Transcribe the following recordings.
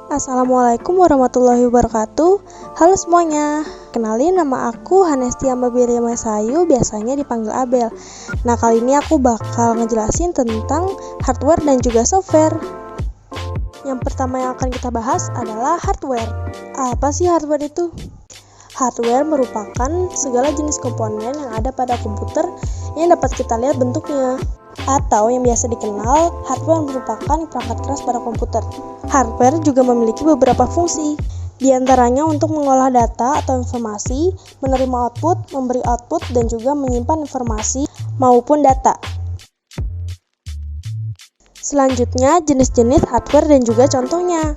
Assalamualaikum warahmatullahi wabarakatuh. Halo semuanya, kenalin nama aku Hanestia Mabiri Masayu, biasanya dipanggil Abel. Nah, kali ini aku bakal ngejelasin tentang hardware dan juga software. Yang pertama yang akan kita bahas adalah hardware. Apa sih hardware itu? Hardware merupakan segala jenis komponen yang ada pada komputer yang dapat kita lihat bentuknya. Atau yang biasa dikenal, hardware merupakan perangkat keras pada komputer. Hardware juga memiliki beberapa fungsi, di antaranya untuk mengolah data atau informasi, menerima output, memberi output, dan juga menyimpan informasi maupun data. Selanjutnya, jenis-jenis hardware dan juga contohnya.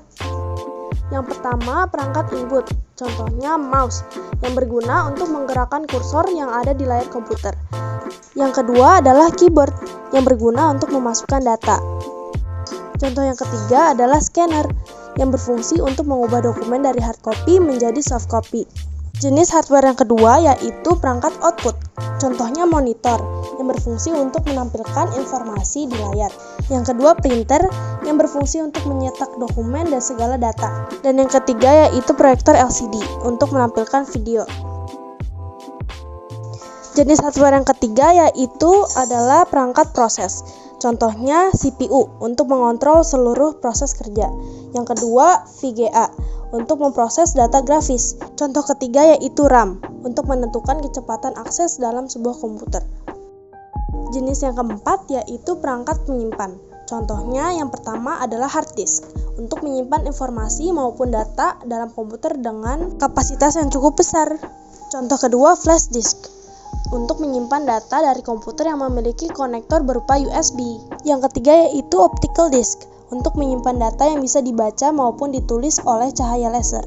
Yang pertama, perangkat input, contohnya mouse, yang berguna untuk menggerakkan kursor yang ada di layar komputer. Yang kedua adalah keyboard, yang berguna untuk memasukkan data. Contoh yang ketiga adalah scanner, yang berfungsi untuk mengubah dokumen dari hard copy menjadi soft copy. Jenis hardware yang kedua yaitu perangkat output, contohnya monitor, yang berfungsi untuk menampilkan informasi di layar. Yang kedua printer, yang berfungsi untuk menyetak dokumen dan segala data. Dan yang ketiga yaitu proyektor LCD, untuk menampilkan video. Jenis hardware yang ketiga yaitu adalah perangkat proses, contohnya CPU untuk mengontrol seluruh proses kerja. Yang kedua VGA untuk memproses data grafis. Contoh ketiga yaitu RAM untuk menentukan kecepatan akses dalam sebuah komputer. Jenis yang keempat yaitu perangkat penyimpan. Contohnya yang pertama adalah hard disk untuk menyimpan informasi maupun data dalam komputer dengan kapasitas yang cukup besar. Contoh kedua flash disk untuk menyimpan data dari komputer yang memiliki konektor berupa USB. Yang ketiga yaitu optical disk untuk menyimpan data yang bisa dibaca maupun ditulis oleh cahaya laser.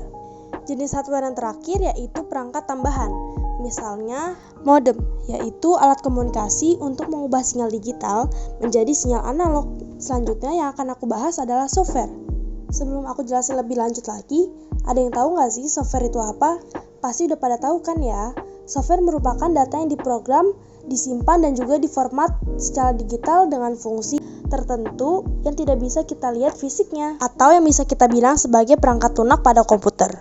Jenis hardware yang terakhir yaitu perangkat tambahan, misalnya modem, yaitu alat komunikasi untuk mengubah sinyal digital menjadi sinyal analog. Selanjutnya yang akan aku bahas adalah software. Sebelum aku jelasin lebih lanjut lagi, ada yang tahu nggak sih software itu apa? Pasti udah pada tahu kan ya? Software merupakan data yang diprogram, disimpan, dan juga diformat secara digital dengan fungsi tertentu yang tidak bisa kita lihat fisiknya, atau yang bisa kita bilang sebagai perangkat lunak pada komputer.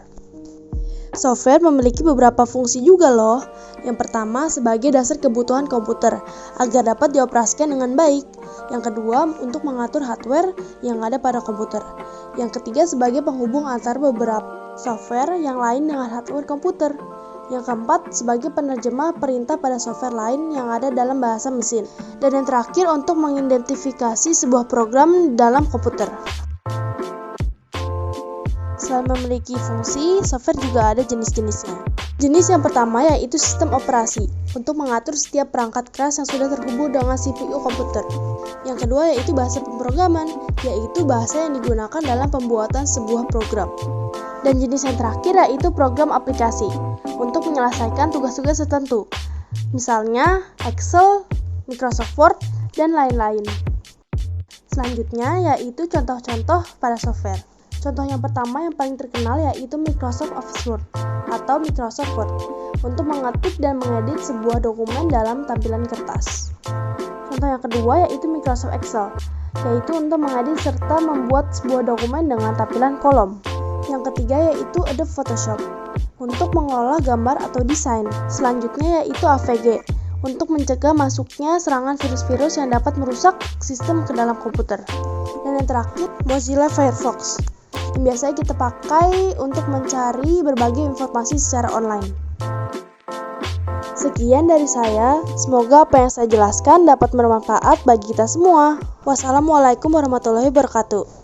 Software memiliki beberapa fungsi juga loh. Yang pertama sebagai dasar kebutuhan komputer, agar dapat dioperasikan dengan baik. Yang kedua untuk mengatur hardware yang ada pada komputer. Yang ketiga sebagai penghubung antar beberapa software yang lain dengan hardware komputer. Yang keempat, sebagai penerjemah perintah pada software lain yang ada dalam bahasa mesin. Dan yang terakhir, untuk mengidentifikasi sebuah program dalam komputer. Selain memiliki fungsi, software juga ada jenis-jenisnya. Jenis yang pertama yaitu sistem operasi, untuk mengatur setiap perangkat keras yang sudah terhubung dengan CPU komputer. Yang kedua yaitu bahasa pemrograman, yaitu bahasa yang digunakan dalam pembuatan sebuah program. Dan jenis yang terakhir yaitu program aplikasi, untuk menyelesaikan tugas-tugas tertentu, misalnya Excel, Microsoft Word, dan lain-lain. Selanjutnya yaitu contoh-contoh pada software. Contoh yang pertama yang paling terkenal yaitu Microsoft Office Word atau Microsoft Word, untuk mengetik dan mengedit sebuah dokumen dalam tampilan kertas. Contoh yang kedua yaitu Microsoft Excel, yaitu untuk mengedit serta membuat sebuah dokumen dengan tampilan kolom. Yang ketiga yaitu Adobe Photoshop, untuk mengolah gambar atau desain. Selanjutnya yaitu AVG, untuk mencegah masuknya serangan virus-virus yang dapat merusak sistem ke dalam komputer. Dan yang terakhir, Mozilla Firefox, yang biasanya kita pakai untuk mencari berbagai informasi secara online. Sekian dari saya, semoga apa yang saya jelaskan dapat bermanfaat bagi kita semua. Wassalamualaikum warahmatullahi wabarakatuh.